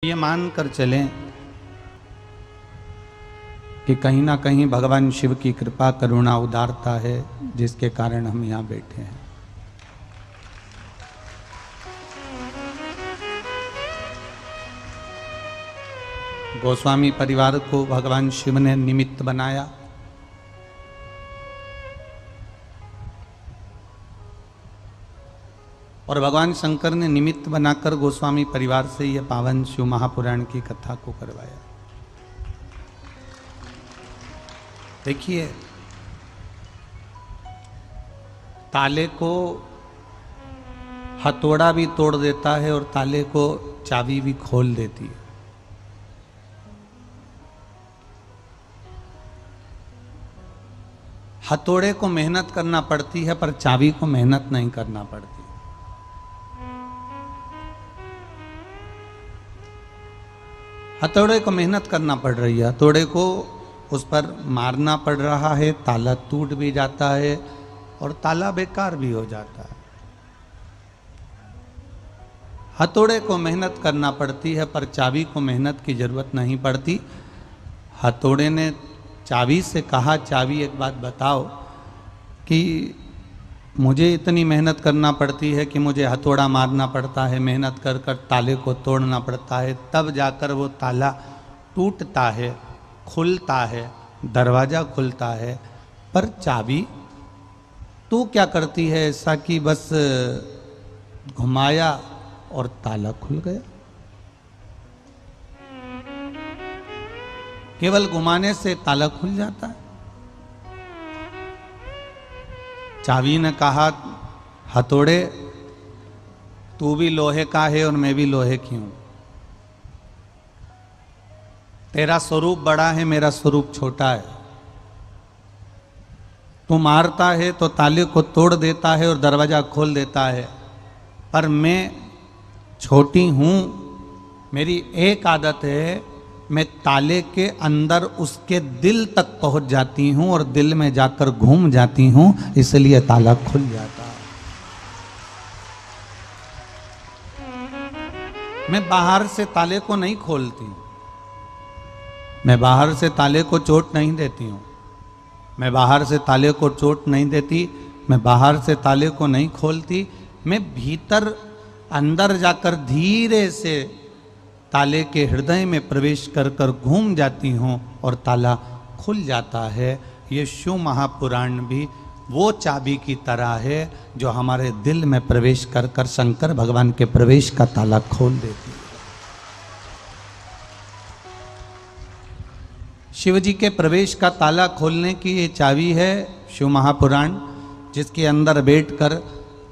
ये मान कर चलें कि कहीं ना कहीं भगवान शिव की कृपा करुणा उदारता है जिसके कारण हम यहाँ बैठे हैं। गोस्वामी परिवार को भगवान शिव ने निमित्त बनाया। और भगवान शंकर ने निमित्त बनाकर गोस्वामी परिवार से यह पावन शिव महापुराण की कथा को करवाया। देखिए, ताले को हथौड़ा भी तोड़ देता है और ताले को चाबी भी खोल देती है। हथौड़े को मेहनत करना पड़ती है पर चाबी को मेहनत नहीं करना पड़ती। हथौड़े को मेहनत करना पड़ रही है, हथौड़े को उस पर मारना पड़ रहा है, ताला टूट भी जाता है और ताला बेकार भी हो जाता है। हथौड़े को मेहनत करना पड़ती है पर चाबी को मेहनत की जरूरत नहीं पड़ती। हथौड़े ने चाबी से कहा, चाबी एक बात बताओ कि मुझे इतनी मेहनत करना पड़ती है कि मुझे हथौड़ा मारना पड़ता है, मेहनत कर कर ताले को तोड़ना पड़ता है, तब जाकर वो ताला टूटता है, खुलता है, दरवाज़ा खुलता है, पर चाबी तू क्या करती है ऐसा कि बस घुमाया और ताला खुल गया। केवल घुमाने से ताला खुल जाता है। चाबी ने कहा, हथौड़े तू भी लोहे का है और मैं भी लोहे की हूं। तेरा स्वरूप बड़ा है, मेरा स्वरूप छोटा है। तू मारता है तो ताले को तोड़ देता है और दरवाजा खोल देता है, पर मैं छोटी हूं। मेरी एक आदत है, मैं ताले के अंदर उसके दिल तक पहुंच जाती हूं और दिल में जाकर घूम जाती हूं, इसलिए ताला खुल जाता है। मैं बाहर से ताले को नहीं खोलती, मैं बाहर से ताले को चोट नहीं देती हूं, मैं बाहर से ताले को चोट नहीं देती, मैं बाहर से ताले को नहीं खोलती। मैं भीतर अंदर जाकर धीरे से ताले के हृदय में प्रवेश कर कर घूम जाती हूँ और ताला खुल जाता है। ये शिव महापुराण भी वो चाबी की तरह है जो हमारे दिल में प्रवेश कर कर शंकर भगवान के प्रवेश का ताला खोल देती है। शिव जी के प्रवेश का ताला खोलने की ये चाबी है शिव महापुराण, जिसके अंदर बैठकर,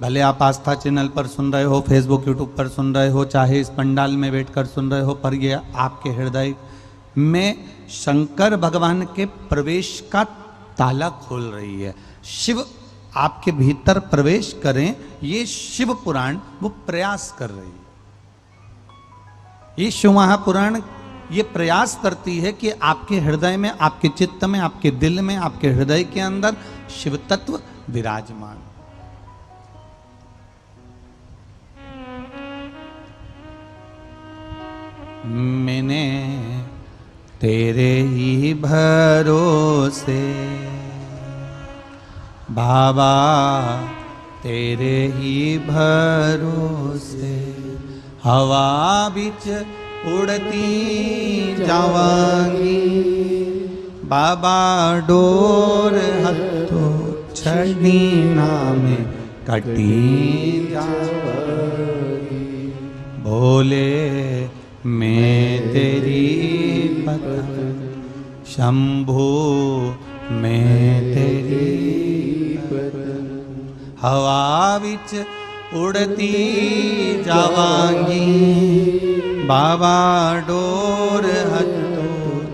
भले आप आस्था चैनल पर सुन रहे हो, फेसबुक यूट्यूब पर सुन रहे हो, चाहे इस पंडाल में बैठकर सुन रहे हो, पर ये आपके हृदय में शंकर भगवान के प्रवेश का ताला खोल रही है। शिव आपके भीतर प्रवेश करें, ये शिव पुराण वो प्रयास कर रही है। ये शिव महापुराण ये प्रयास करती है कि आपके हृदय में, आपके चित्त में, आपके दिल में, आपके हृदय के अंदर शिव तत्व विराजमान। मैंने तेरे ही भरोसे बाबा, तेरे ही भरोसे हवा बिच उड़ती जावांगी। बाबा डोर हथो छड़ी नामे कटी जावांगी। भोले मैं तेरी पतन, शंभू मैं तेरी पतन, हवा विच उड़ती जावांगी। बाबा डोर हथो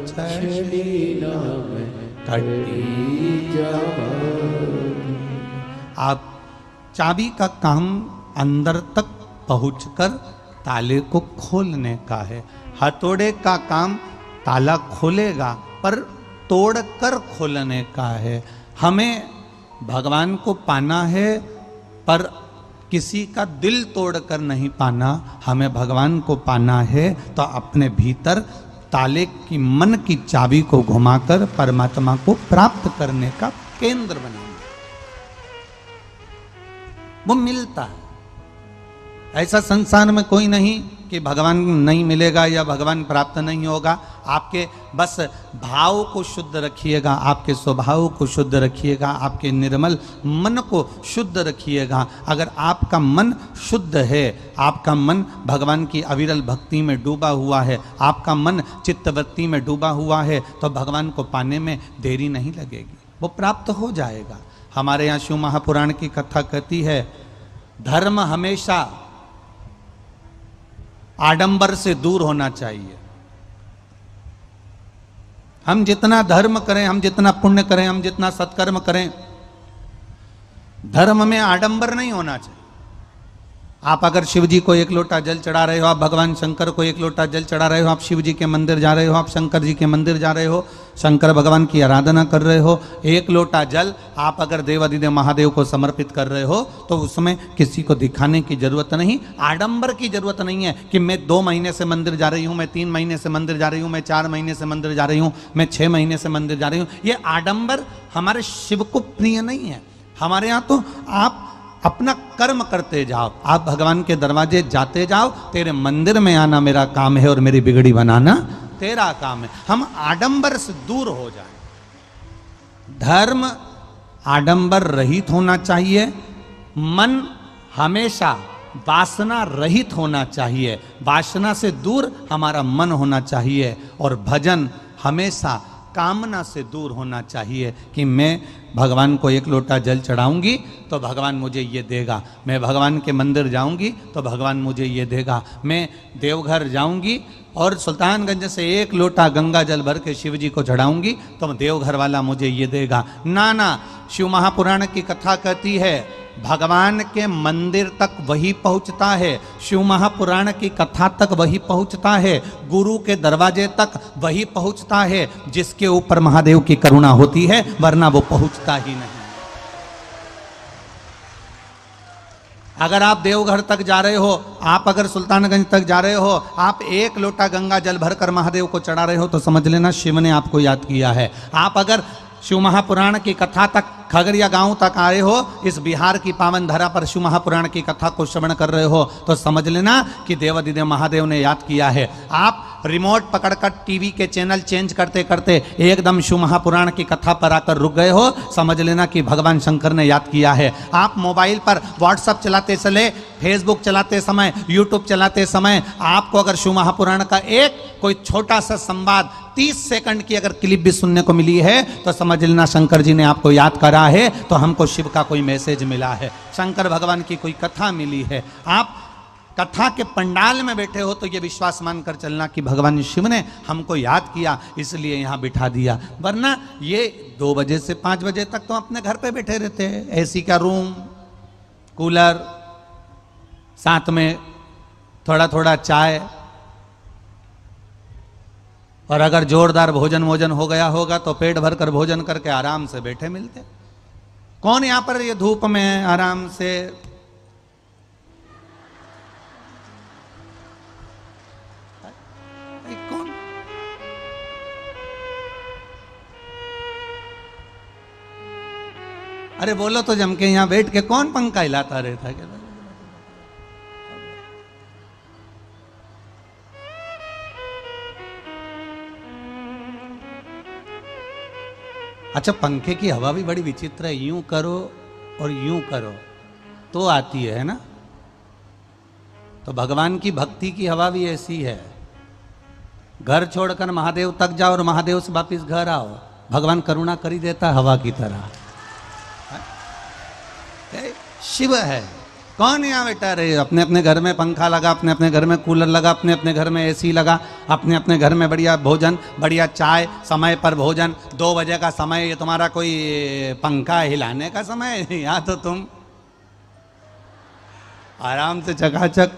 छड़ी नामे कटी जावांगी। आप चाबी का काम अंदर तक पहुंचकर ताले को खोलने का है। हथौड़े का काम ताला खोलेगा पर तोड़कर खोलने का है। हमें भगवान को पाना है पर किसी का दिल तोड़कर नहीं पाना, हमें भगवान को पाना है तो अपने भीतर ताले की मन की चाबी को घुमाकर परमात्मा को प्राप्त करने का केंद्र बनाना। वो मिलता है। ऐसा संसार में कोई नहीं कि भगवान नहीं मिलेगा या भगवान प्राप्त नहीं होगा। आपके बस भाव को शुद्ध रखिएगा, आपके स्वभाव को शुद्ध रखिएगा, आपके निर्मल मन को शुद्ध रखिएगा। अगर आपका मन शुद्ध है, आपका मन भगवान की अविरल भक्ति में डूबा हुआ है, आपका मन चित्तवृत्ति में डूबा हुआ है, तो भगवान को पाने में देरी नहीं लगेगी, वो प्राप्त हो जाएगा। हमारे यहाँ शिव महापुराण की कथा कहती है, धर्म हमेशा आडंबर से दूर होना चाहिए। हम जितना धर्म करें, हम जितना पुण्य करें, हम जितना सत्कर्म करें, धर्म में आडंबर नहीं होना चाहिए। आप अगर शिव जी को एक लोटा जल चढ़ा रहे हो, आप भगवान शंकर को एक लोटा जल चढ़ा रहे हो, आप शिव जी के मंदिर जा रहे हो, आप शंकर जी के मंदिर जा रहे हो, शंकर भगवान की आराधना कर रहे हो, एक लोटा जल आप अगर देवाधिदेव महादेव को समर्पित कर रहे हो, तो उसमें किसी को दिखाने की जरूरत नहीं, आडंबर की जरूरत नहीं है कि मैं 2 महीने से मंदिर जा रही हूँ, मैं 3 महीने से मंदिर जा रही हूँ, मैं 4 महीने से मंदिर जा रही हूँ, मैं 6 महीने से मंदिर जा रही हूँ। ये आडंबर हमारे शिव को प्रिय नहीं है। हमारे यहाँ तो आप अपना कर्म करते जाओ, आप भगवान के दरवाजे जाते जाओ, तेरे मंदिर में आना मेरा काम है और मेरी बिगड़ी बनाना तेरा काम है। हम आडंबर से दूर हो जाएं। धर्म आडंबर रहित होना चाहिए, मन हमेशा वासना रहित होना चाहिए, वासना से दूर हमारा मन होना चाहिए, और भजन हमेशा कामना से दूर होना चाहिए कि मैं भगवान को एक लोटा जल चढ़ाऊंगी तो भगवान मुझे ये देगा, मैं भगवान के मंदिर जाऊंगी तो भगवान मुझे ये देगा, मैं देवघर जाऊंगी और सुल्तानगंज से एक लोटा गंगा जल भर के शिव जी को चढ़ाऊंगी तो देवघर वाला मुझे ये देगा। ना ना, शिव महापुराण की कथा कहती है भगवान के मंदिर तक वही पहुंचता है, शिव महापुराण की कथा तक वही पहुंचता है, गुरु के दरवाजे तक वही पहुंचता है जिसके ऊपर महादेव की करुणा होती है, वरना वो पहुंचता ही नहीं। अगर आप देवघर तक जा रहे हो, आप अगर सुल्तानगंज तक जा रहे हो, आप एक लोटा गंगा जल भरकर महादेव को चढ़ा रहे हो तो समझ लेना शिव ने आपको याद किया है। आप अगर शिव महापुराण की कथा तक खगड़िया गांव तक आए हो, इस बिहार की पावन धरा पर शिव महापुराण की कथा को श्रवण कर रहे हो, तो समझ लेना कि देवाधिदेव महादेव ने याद किया है। आप रिमोट पकड़कर टीवी के चैनल चेंज करते करते एकदम शिव महापुराण की कथा पर आकर रुक गए हो, समझ लेना कि भगवान शंकर ने याद किया है। आप मोबाइल पर व्हाट्सएप चलाते चले, फेसबुक चलाते समय, यूट्यूब चलाते समय आपको अगर शिव महापुराण का एक कोई छोटा सा संवाद 30 सेकंड की अगर क्लिप भी सुनने को मिली है तो समझ लेना शंकर जी ने आपको याद करा है, तो हमको शिव का कोई मैसेज मिला है, शंकर भगवान की कोई कथा मिली है। आप कथा के पंडाल में बैठे हो तो ये विश्वास मानकर चलना कि भगवान शिव ने हमको याद किया इसलिए यहाँ बिठा दिया, वरना ये 2 बजे से 5 बजे तक तो अपने घर पे बैठे रहते हैं, एसी का रूम, कूलर, साथ में थोड़ा थोड़ा चाय, और अगर जोरदार भोजन वोजन हो गया होगा तो पेट भर कर भोजन करके आराम से बैठे मिलते। कौन यहाँ पर ये धूप में आराम से कौन? अरे बोलो तो जम के यहाँ बैठ के कौन पंखा हिलाता रहता है? अच्छा, पंखे की हवा भी बड़ी विचित्र है, यूं करो और यूं करो तो आती है ना। तो भगवान की भक्ति की हवा भी ऐसी है, घर छोड़कर महादेव तक जाओ और महादेव से वापिस घर आओ, भगवान करुणा कर ही देता हवा की तरह। शिव है। कौन यहाँ बैठा रहे? अपने अपने घर में पंखा लगा, अपने अपने घर में कूलर लगा, अपने अपने घर में एसी लगा, अपने अपने घर में बढ़िया भोजन, बढ़िया चाय, समय पर भोजन। 2 बजे का समय, ये तुम्हारा कोई पंखा हिलाने का समय है? यहाँ तो तुम आराम से चकाचक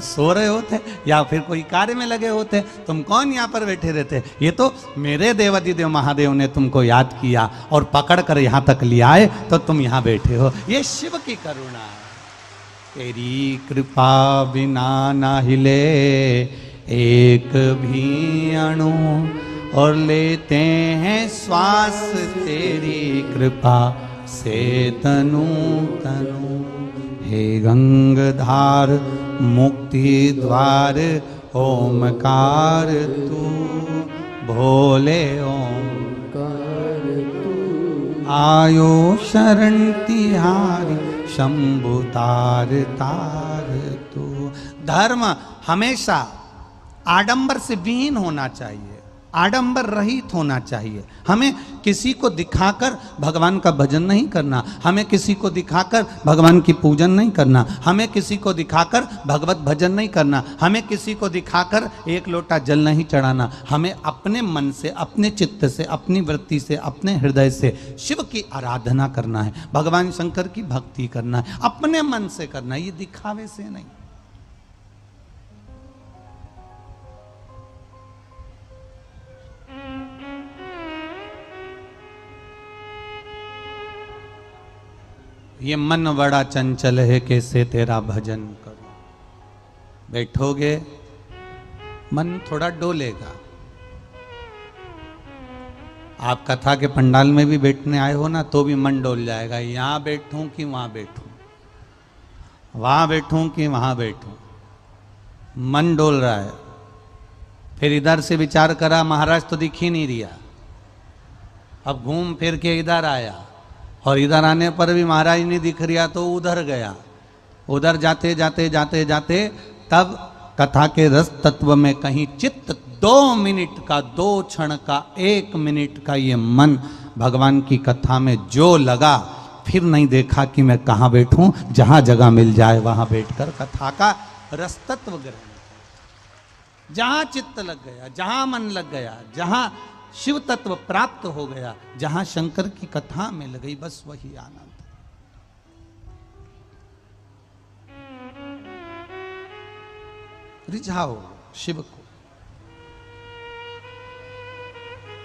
सो रहे होते या फिर कोई कार्य में लगे होते। तुम कौन यहाँ पर बैठे रहते? ये तो मेरे देवाधिदेव महादेव ने तुमको याद किया और पकड़ कर यहाँ तक ले आए तो तुम यहाँ बैठे हो। ये शिव की करुणा है। तेरी कृपा बिना ना हिले एक भी अणु, और लेते हैं श्वास तेरी कृपा से तनु तनु। हे गंगाधार मुक्ति द्वार ओमकार तू, भोले ओमकार तू। आयो शरण तिहारी शंभु तार तार तू। धर्म हमेशा आडंबर से विहीन होना चाहिए, आडंबर रहित होना चाहिए। हमें किसी को दिखाकर भगवान का भजन नहीं करना, हमें किसी को दिखाकर भगवान की पूजन नहीं करना, हमें किसी को दिखाकर भगवत भजन नहीं करना, हमें किसी को दिखाकर एक लोटा जल नहीं चढ़ाना। हमें अपने मन से, अपने चित्त से, अपनी वृत्ति से, अपने हृदय से शिव की आराधना करना है, भगवान शंकर की भक्ति करना है, अपने मन से करना है, ये दिखावे से नहीं। ये मन बड़ा चंचल है, कैसे तेरा भजन करूं। बैठोगे मन थोड़ा डोलेगा। आप कथा के पंडाल में भी बैठने आए हो ना, तो भी मन डोल जाएगा, यहां बैठूं कि वहां बैठूं, वहां बैठूं कि वहां बैठूं, मन डोल रहा है। फिर इधर से विचार करा, महाराज तो दिख ही नहीं रिया, अब घूम फिर के इधर आया, और इधर आने पर भी महाराज नहीं दिख रिया तो उधर गया। उधर जाते जाते जाते जाते तब कथा के रस तत्व में कहीं चित्त 2 मिनट का, 2 क्षण का, 1 मिनट का ये मन भगवान की कथा में जो लगा, फिर नहीं देखा कि मैं कहाँ बैठूं, जहां जगह मिल जाए वहां बैठकर कथा का रस तत्व ग्रहण। जहां चित्त लग गया, जहां मन लग गया, जहां शिव तत्व प्राप्त हो गया, जहां शंकर की कथा मिल गई, बस वही आनंद। रिझाओ शिव को।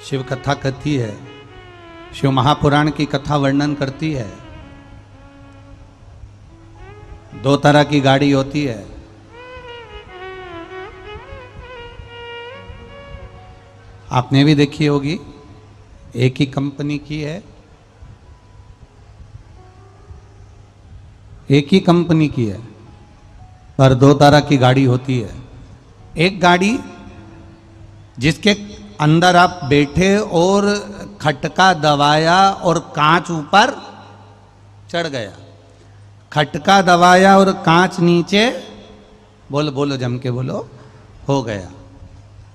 शिव कथा कहती है, शिव महापुराण की कथा वर्णन करती है, 2 तरह की गाड़ी होती है। आपने भी देखी होगी, एक ही कंपनी की है, एक ही कंपनी की है, पर 2 तरह की गाड़ी होती है। एक गाड़ी जिसके अंदर आप बैठे और खटका दबाया और कांच ऊपर चढ़ गया, खटका दबाया और कांच नीचे, बोलो बोलो जम के बोलो, हो गया।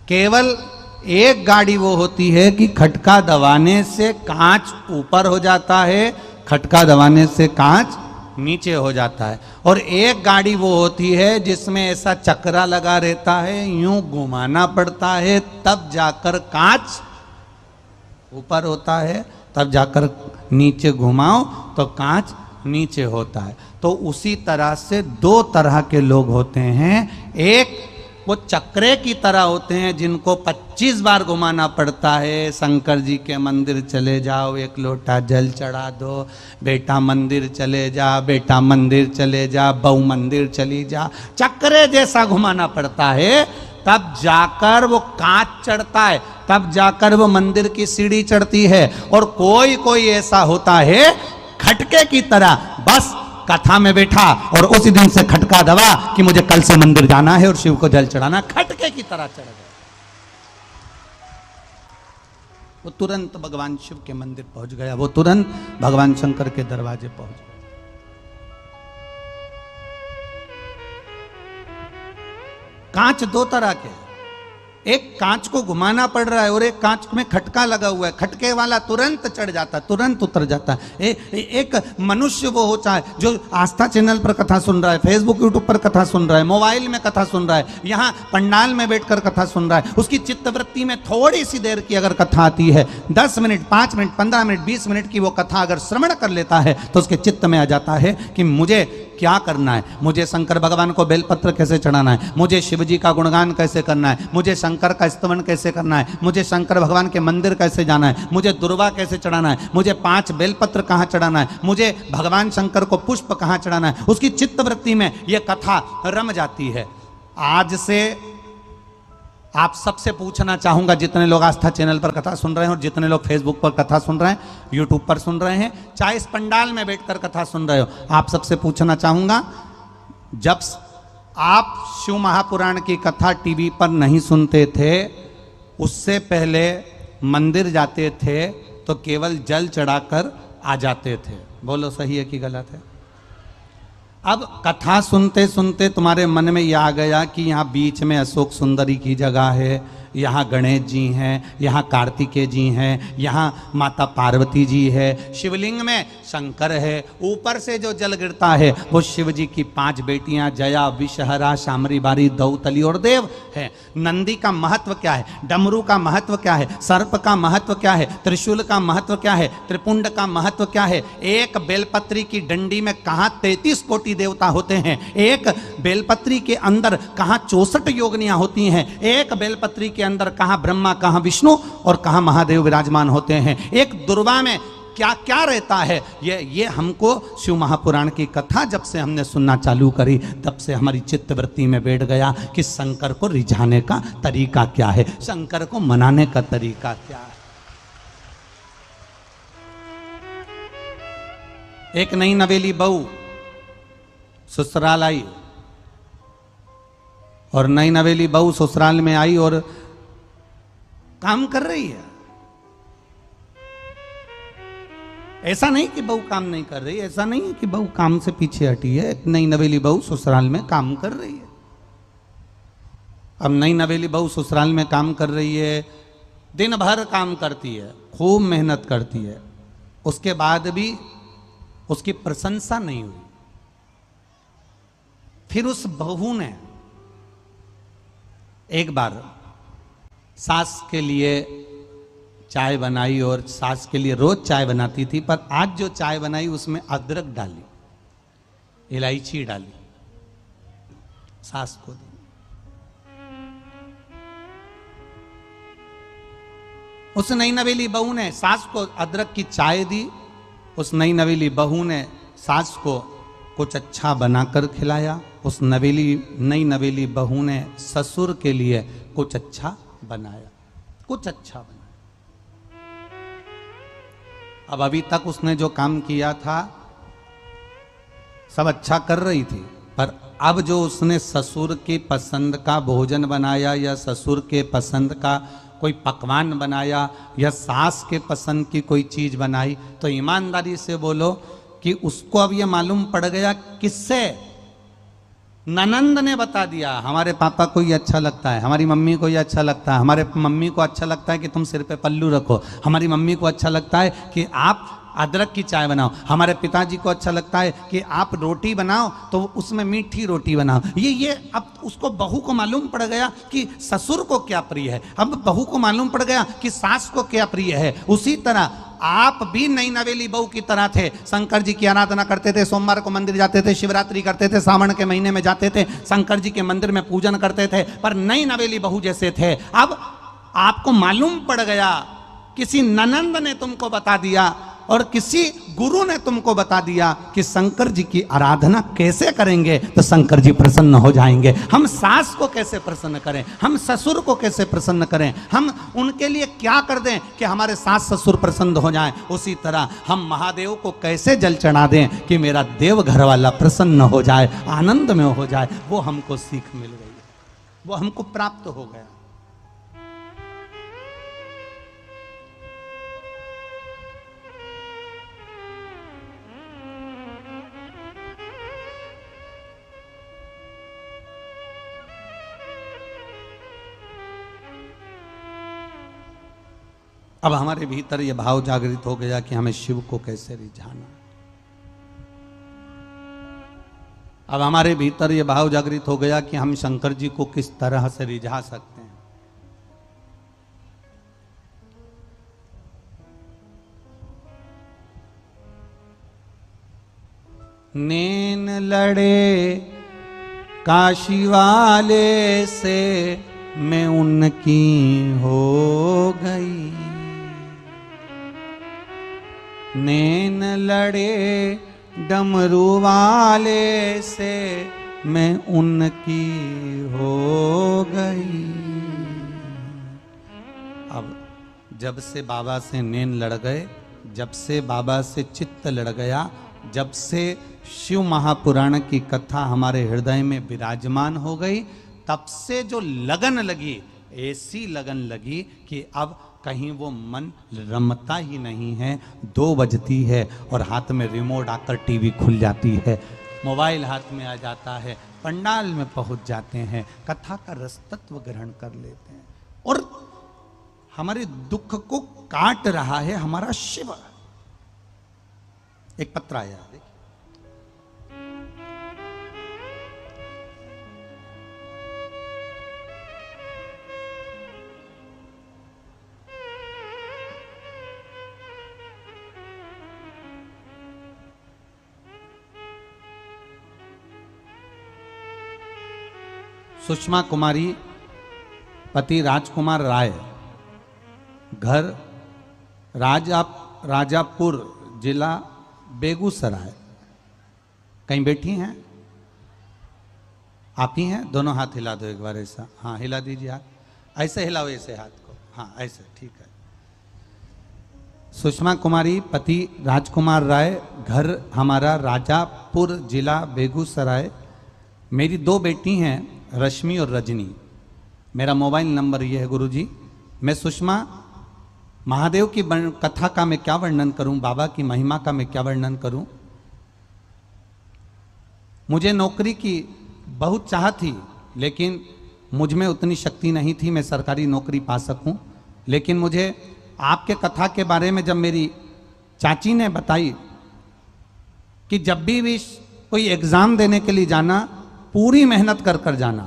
केवल एक गाड़ी वो होती है कि खटका दबाने से कांच ऊपर हो जाता है, खटका दबाने से कांच नीचे हो जाता है। और एक गाड़ी वो होती है जिसमें ऐसा चक्रा लगा रहता है, यूं घुमाना पड़ता है, तब जाकर कांच ऊपर होता है, तब जाकर नीचे घुमाओ तो कांच नीचे होता है। तो उसी तरह से 2 तरह के लोग होते हैं। एक वो चक्रे की तरह होते हैं जिनको 25 बार घुमाना पड़ता है, शंकर जी के मंदिर चले जाओ, 1 लोटा जल चढ़ा दो, बेटा मंदिर चले जा, बेटा मंदिर चले जा, बहू मंदिर चली जा, चक्रे जैसा घुमाना पड़ता है, तब जाकर वो कांच चढ़ता है, तब जाकर वो मंदिर की सीढ़ी चढ़ती है। और कोई कोई ऐसा होता है खटके की तरह, बस कथा में बैठा और उसी दिन से खटका दबा कि मुझे कल से मंदिर जाना है और शिव को जल चढ़ाना, खटके की तरह चढ़ गया। वो तुरंत भगवान शिव के मंदिर पहुंच गया, वो तुरंत भगवान शंकर के दरवाजे पहुंच गया। कांच 2 तरह के, एक कांच को घुमाना पड़ रहा है और एक कांच में खटका लगा हुआ है। खटके वाला तुरंत चढ़ जाता है, तुरंत उतर जाता है। एक मनुष्य वो होता है जो आस्था चैनल पर कथा सुन रहा है, फेसबुक यूट्यूब पर कथा सुन रहा है, मोबाइल में कथा सुन रहा है, यहाँ पंडाल में बैठकर कथा सुन रहा है। उसकी चित्तवृत्ति में थोड़ी सी देर की अगर कथा आती है, 10 मिनट, 5 मिनट, 15 मिनट, 20 मिनट की वो कथा अगर श्रवण कर लेता है तो उसके चित्त में आ जाता है कि मुझे क्या करना है, मुझे शंकर भगवान को बेलपत्र कैसे चढ़ाना है, मुझे शिव जी का गुणगान कैसे करना है, मुझे शंकर का स्तवन कैसे करना है, मुझे शंकर भगवान के मंदिर कैसे जाना है, मुझे दुर्वा कैसे चढ़ाना है, मुझे 5 बेलपत्र कहाँ चढ़ाना है, मुझे भगवान शंकर को पुष्प कहाँ चढ़ाना है, उसकी चित्तवृत्ति में यह कथा रम जाती है। आज से आप सबसे पूछना चाहूंगा, जितने लोग आस्था चैनल पर कथा सुन रहे हैं और जितने लोग फेसबुक पर कथा सुन रहे हैं, यूट्यूब पर सुन रहे हैं, चाहे इस पंडाल में बैठकर कथा सुन रहे हो, आप सबसे पूछना चाहूंगा, जब आप शिव महापुराण की कथा टीवी पर नहीं सुनते थे, उससे पहले मंदिर जाते थे तो केवल जल चढ़ाकर आ जाते थे। बोलो सही है कि गलत है? अब कथा सुनते सुनते तुम्हारे मन में यह आ गया कि यहाँ बीच में अशोक सुंदरी की जगह है, यहाँ गणेश जी हैं, यहाँ कार्तिकेय जी हैं, यहाँ माता पार्वती जी है, शिवलिंग में शंकर है, ऊपर से जो जल गिरता है वो शिव जी की 5 बेटियां जया, विषहरा, शामरी बारी, दौतली और देव है। नंदी का महत्व क्या है, डमरू का महत्व क्या है, सर्प का महत्व क्या है, त्रिशूल का महत्व क्या है, त्रिपुंड का महत्व क्या है, एक बेलपत्री की डंडी में कहाँ 33 कोटि देवता होते हैं, एक बेलपत्री के अंदर कहाँ 64 योगिनियां होती हैं, एक बेलपत्री के अंदर कहां ब्रह्मा, कहां विष्णु और कहां महादेव विराजमान होते हैं, एक दुर्वा में क्या क्या रहता है, ये हमको शिव महापुराण की कथा जब से हमने सुनना चालू करी तब से हमारी चित्तवृत्ति में बैठ गया कि शंकर को रिझाने का तरीका क्या है, शंकर को मनाने का तरीका क्या है। एक नई नवेली बहू ससुराल आई और नई नवेली बहू ससुराल में आई और काम कर रही है। ऐसा नहीं कि बहू काम नहीं कर रही, ऐसा नहीं है कि बहू काम से पीछे हटी है। एक नई नवेली बहू ससुराल में काम कर रही है। अब नई नवेली बहू ससुराल में काम कर रही है, दिन भर काम करती है, खूब मेहनत करती है, उसके बाद भी उसकी प्रशंसा नहीं हुई। फिर उस बहू ने एक बार सास के लिए चाय बनाई और सास के लिए रोज चाय बनाती थी, पर आज जो चाय बनाई उसमें अदरक डाली, इलायची डाली, सास को दी। उस नई नवेली बहू ने सास को अदरक की चाय दी। उस नई नवेली बहू ने सास को कुछ अच्छा बनाकर खिलाया। उस नई नवेली बहू ने ससुर के लिए कुछ अच्छा बनाया, कुछ अच्छा बनाया। अब अभी तक उसने जो काम किया था सब अच्छा कर रही थी, पर अब जो उसने ससुर की पसंद का भोजन बनाया या ससुर के पसंद का कोई पकवान बनाया या सास के पसंद की कोई चीज बनाई, तो ईमानदारी से बोलो कि उसको अब यह मालूम पड़ गया। किससे? ननंद ने बता दिया, हमारे पापा को ये अच्छा लगता है, हमारी मम्मी को ये अच्छा लगता है, हमारे मम्मी को अच्छा लगता है कि तुम सिर पे पल्लू रखो, हमारी मम्मी को अच्छा लगता है कि आप अदरक की चाय बनाओ, हमारे पिताजी को अच्छा लगता है कि आप रोटी बनाओ तो उसमें मीठी रोटी बनाओ। ये अब उसको बहू को मालूम पड़ गया कि ससुर को क्या प्रिय है, अब बहू को मालूम पड़ गया कि सास को क्या प्रिय है। उसी तरह आप भी नई नवेली बहू की तरह थे, शंकर जी की आराधना करते थे, सोमवार को मंदिर जाते थे, शिवरात्रि करते थे, सावन के महीने में जाते थे, शंकर जी के मंदिर में पूजन करते थे, पर नई नवेली बहू जैसे थे। अब आपको मालूम पड़ गया, किसी ननंद ने तुमको बता दिया और किसी गुरु ने तुमको बता दिया कि शंकर जी की आराधना कैसे करेंगे तो शंकर जी प्रसन्न हो जाएंगे। हम सास को कैसे प्रसन्न करें, हम ससुर को कैसे प्रसन्न करें, हम उनके लिए क्या कर दें कि हमारे सास ससुर प्रसन्न हो जाएं। उसी तरह हम महादेव को कैसे जल चढ़ा दें कि मेरा देव घर वाला प्रसन्न हो जाए, आनंद में हो जाए। वो हमको सीख मिल गई, वो हमको प्राप्त हो गया। अब हमारे भीतर यह भाव जागृत हो गया कि हमें शिव को कैसे रिझाना। अब हमारे भीतर यह भाव जागृत हो गया कि हम शंकर जी को किस तरह से रिझा सकते हैं। नैन लड़े काशी वाले से मैं उनकी हो गई, नैन लड़े डमरू वाले से मैं उनकी हो गई। अब जब से बाबा से नैन लड़ गए, जब से बाबा से चित्त लड़ गया, जब से शिव महापुराण की कथा हमारे हृदय में विराजमान हो गई, तब से जो लगन लगी, ऐसी लगन लगी कि अब कहीं वो मन रमता ही नहीं है। 2 बजती है और हाथ में रिमोट आकर टीवी खुल जाती है, मोबाइल हाथ में आ जाता है, पंडाल में पहुंच जाते हैं, कथा का रस तत्व ग्रहण कर लेते हैं और हमारे दुख को काट रहा है हमारा शिव। एक पत्र आया, देखिए, सुषमा कुमारी, पति राजकुमार राय, घर राजापुर, जिला बेगूसराय। कहीं बैठी हैं? आप ही हैं? दोनों हाथ हिला दो एक बार, ऐसा, हाँ हिला दीजिए हाथ, ऐसे हिलाओ, ऐसे हाथ को, हाँ ऐसे, ठीक है। सुषमा कुमारी, पति राजकुमार राय, घर हमारा राजापुर, जिला बेगूसराय। मेरी 2 बेटी हैं, रश्मि और रजनी। मेरा मोबाइल नंबर ये है गुरुजी। मैं सुषमा, महादेव की कथा का मैं क्या वर्णन करूं, बाबा की महिमा का मैं क्या वर्णन करूं। मुझे नौकरी की बहुत चाह थी, लेकिन मुझ में उतनी शक्ति नहीं थी मैं सरकारी नौकरी पा सकूं। लेकिन मुझे आपके कथा के बारे में जब मेरी चाची ने बताई कि जब भी कोई एग्जाम देने के लिए जाना, पूरी मेहनत कर कर जाना।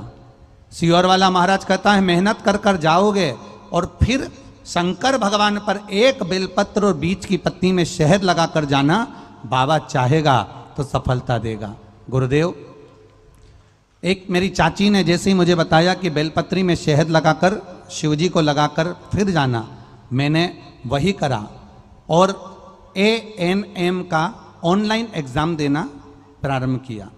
सियोर वाला महाराज कहता है मेहनत कर कर जाओगे और फिर शंकर भगवान पर एक बेलपत्र और बीच की पत्ती में शहद लगाकर जाना, बाबा चाहेगा तो सफलता देगा। गुरुदेव, एक मेरी चाची ने जैसे ही मुझे बताया कि बेलपत्री में शहद लगाकर शिवजी को लगाकर फिर जाना, मैंने वही करा और ANM का ऑनलाइन एग्ज़ाम देना प्रारंभ किया।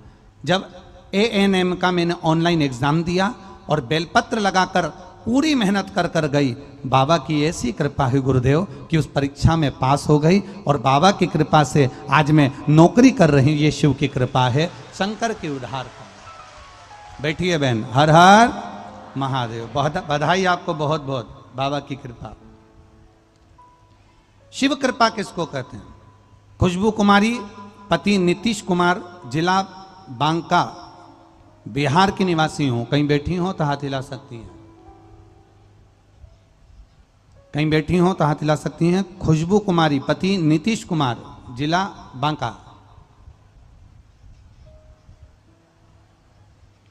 जब ANM का मैंने ऑनलाइन एग्ज़ाम दिया और बेलपत्र लगाकर पूरी मेहनत कर कर गई, बाबा की ऐसी कृपा है गुरुदेव कि उस परीक्षा में पास हो गई और बाबा की कृपा से आज मैं नौकरी कर रही हूँ। ये शिव की कृपा है, शंकर के उद्धार का। बैठिए बहन, हर हर महादेव। बहुत बधाई आपको, बहुत बहुत, बाबा की कृपा। शिव कृपा किसको कहते हैं? खुशबू कुमारी, पति नीतीश कुमार, जिला बांका, बिहार की निवासी हूं। कहीं बैठी हो तो हाथ हिला सकती हैं, कहीं बैठी हो तो हाथ हिला सकती हैं। खुशबू कुमारी, पति नीतीश कुमार, जिला बांका,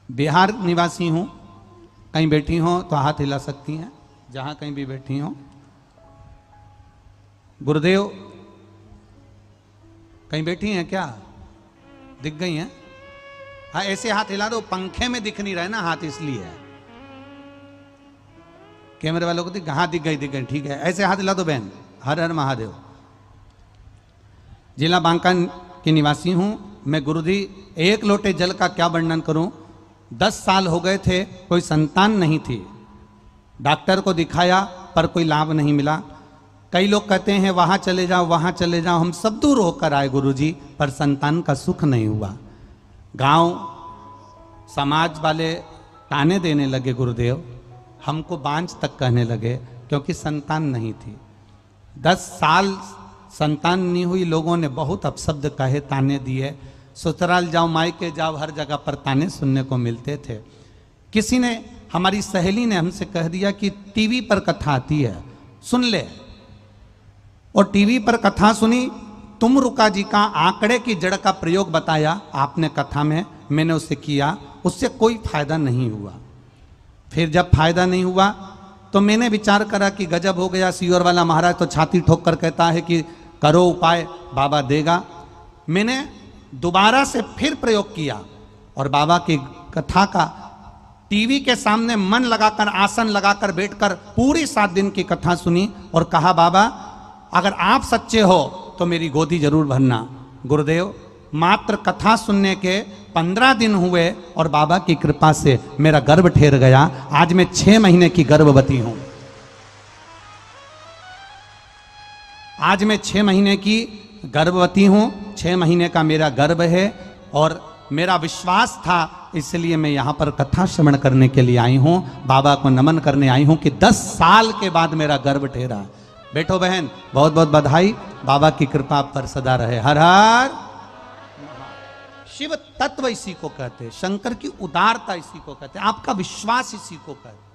बिहार निवासी हूं। कहीं बैठी हो तो हाथ हिला सकती हैं, जहां कहीं भी बैठी हो। गुरुदेव, कहीं बैठी हैं क्या? दिख गई हैं? हाँ, ऐसे हाथ हिला दो, पंखे में दिख नहीं रहा है ना हाथ, इसलिए है। कैमरे वालों को दिख, हाँ दिख गई, दिख गई, ठीक है। ऐसे हाथ हिला दो बहन। हर हर महादेव। जिला बांका की निवासी हूं मैं। गुरुजी, एक लोटे जल का क्या वर्णन करूं। 10 साल हो गए थे, कोई संतान नहीं थी। डॉक्टर को दिखाया पर कोई लाभ नहीं मिला। कई लोग कहते हैं वहां चले जाओ, वहां चले जाओ। हम सब दूर होकर आए गुरुजी, पर संतान का सुख नहीं हुआ। गांव समाज वाले ताने देने लगे गुरुदेव, हमको बांझ तक कहने लगे, क्योंकि संतान नहीं थी। 10 साल संतान नहीं हुई, लोगों ने बहुत अपशब्द कहे, ताने दिए। ससुराल जाओ, मायके जाओ, हर जगह पर ताने सुनने को मिलते थे। किसी ने, हमारी सहेली ने हमसे कह दिया कि टीवी पर कथा आती है, सुन ले। और टीवी पर कथा सुनी, तुम रुका जी का आंकड़े की जड़ का प्रयोग बताया आपने कथा में, मैंने उसे किया, उससे कोई फायदा नहीं हुआ। फिर जब फायदा नहीं हुआ तो मैंने विचार करा कि गजब हो गया, सियोर वाला महाराज तो छाती ठोक कर कहता है कि करो उपाय, बाबा देगा। मैंने दोबारा से फिर प्रयोग किया और बाबा की कथा का टीवी के सामने मन लगाकर, आसन लगाकर बैठकर पूरी 7 दिन की कथा सुनी और कहा, बाबा अगर आप सच्चे हो तो मेरी गोदी जरूर भरना। गुरुदेव, मात्र कथा सुनने के 15 दिन हुए और बाबा की कृपा से मेरा गर्भ ठहर गया। आज मैं 6 महीने की गर्भवती हूं। आज मैं 6 महीने की गर्भवती हूं। 6 महीने का मेरा गर्भ है और मेरा विश्वास था, इसलिए मैं यहाँ पर कथा श्रवण करने के लिए आई हूँ, बाबा को नमन करने आई हूँ कि 10 साल के बाद मेरा गर्भ ठहरा। बैठो बहन, बहुत बहुत बधाई, बाबा की कृपा आप पर सदा रहे। हर हर। शिव तत्व इसी को कहते हैं, शंकर की उदारता इसी को कहते हैं, आपका विश्वास इसी को कहते हैं।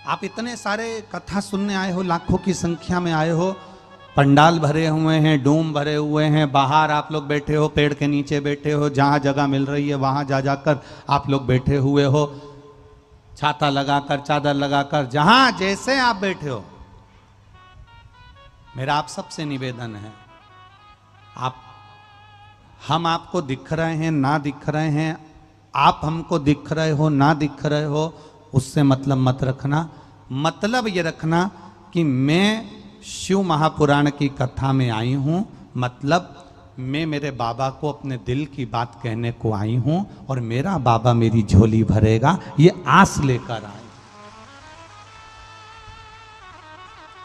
आप इतने सारे कथा सुनने आए हो, लाखों की संख्या में आए हो, पंडाल भरे हुए हैं, डूम भरे हुए हैं, बाहर आप लोग बैठे हो, पेड़ के नीचे बैठे हो, जहां जगह मिल रही है वहां जा जाकर आप लोग बैठे हुए हो, छाता लगाकर, चादर लगाकर, जहां जैसे आप बैठे हो। मेरा आप सबसे निवेदन है, हम आपको दिख रहे हैं ना दिख रहे हैं, आप हमको दिख रहे हो ना दिख रहे हो, उससे मतलब मत रखना। मतलब ये रखना कि मैं शिव महापुराण की कथा में आई हूं, मतलब मैं मेरे बाबा को अपने दिल की बात कहने को आई हूं और मेरा बाबा मेरी झोली भरेगा, ये आस लेकर आई।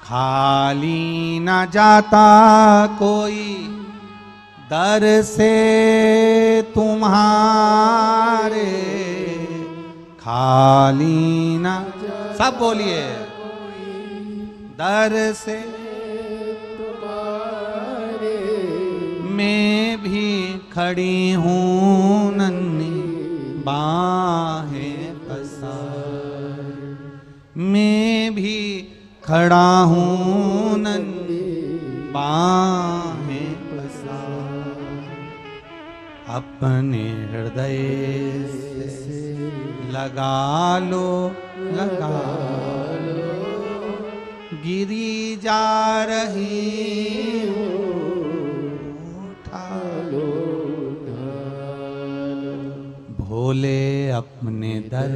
खाली ना जाता कोई दर से तुम्हारे, खाली ना, सब बोलिए, दर से तुम्हारे मैं भी खड़ी हूँ नन्ही बाहें पसार, मैं भी खड़ा हूँ नन्ही बाहें पसार, अपने हृदय से लगा लो, लगा लो, गिरी जा रही हूँ, उठा लो, भोले अपने दर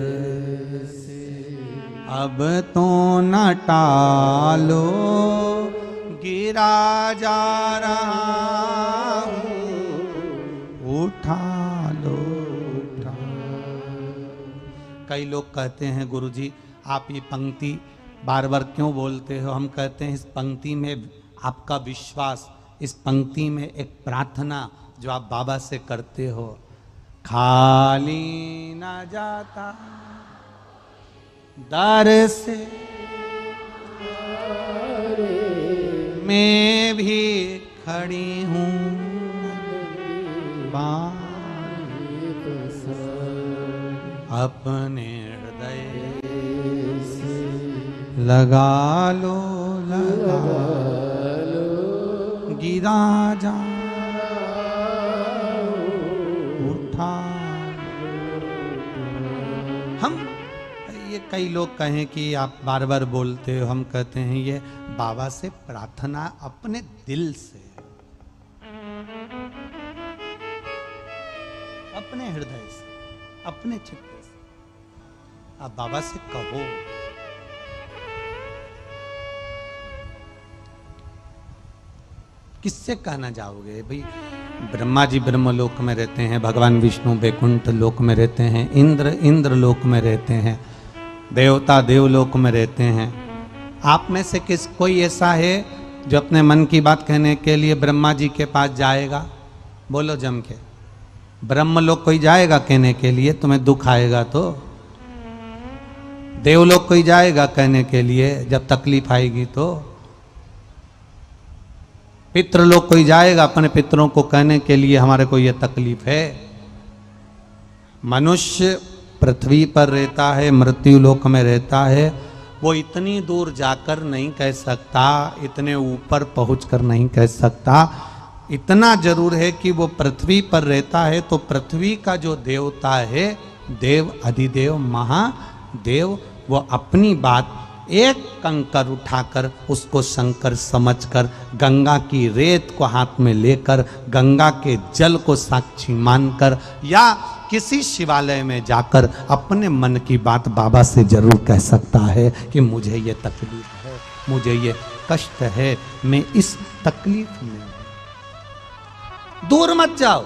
से अब तो न टालो, गिरा जा रहा हूँ, उठा लो, उठा। कई लोग कहते हैं, गुरुजी आप ये पंक्ति बार बार क्यों बोलते हो? हम कहते हैं इस पंक्ति में आपका विश्वास, इस पंक्ति में एक प्रार्थना जो आप बाबा से करते हो, खाली ना जाता दर से मैं भी खड़ी हूँ अपने हृदय लगा लो, लगा लो, गिरा जा, उठा। हम ये कई लोग कहें कि आप बार बार बोलते हो, हम कहते हैं ये बाबा से प्रार्थना अपने दिल से, अपने हृदय से, अपने चित्त से आप बाबा से कहो। किससे कहना जाओगे भाई? ब्रह्मा जी ब्रह्मलोक में रहते हैं, भगवान विष्णु वैकुंठ लोक में रहते हैं, इंद्र लोक में रहते हैं, देवता देवलोक में रहते हैं। आप में से कोई ऐसा है जो अपने मन की बात कहने के लिए ब्रह्मा जी के पास जाएगा? बोलो जम के। ब्रह्मलोक कोई जाएगा कहने के लिए? तुम्हें दुख आएगा तो। देवलोक कोई जाएगा कहने के लिए जब तकलीफ आएगी तो। पितृलोक कोई जाएगा अपने पितरों को कहने के लिए हमारे को ये तकलीफ है। मनुष्य पृथ्वी पर रहता है, मृत्यु लोक में रहता है, वो इतनी दूर जाकर नहीं कह सकता, इतने ऊपर पहुंचकर नहीं कह सकता। इतना जरूर है कि वो पृथ्वी पर रहता है तो पृथ्वी का जो देवता है, देव अधिदेव महादेव, वो अपनी बात एक कंकर उठाकर उसको शंकर समझकर गंगा की रेत को हाथ में लेकर गंगा के जल को साक्षी मानकर या किसी शिवालय में जाकर अपने मन की बात बाबा से जरूर कह सकता है कि मुझे ये तकलीफ है, मुझे ये कष्ट है, मैं इस तकलीफ में हूं। दूर मत जाओ,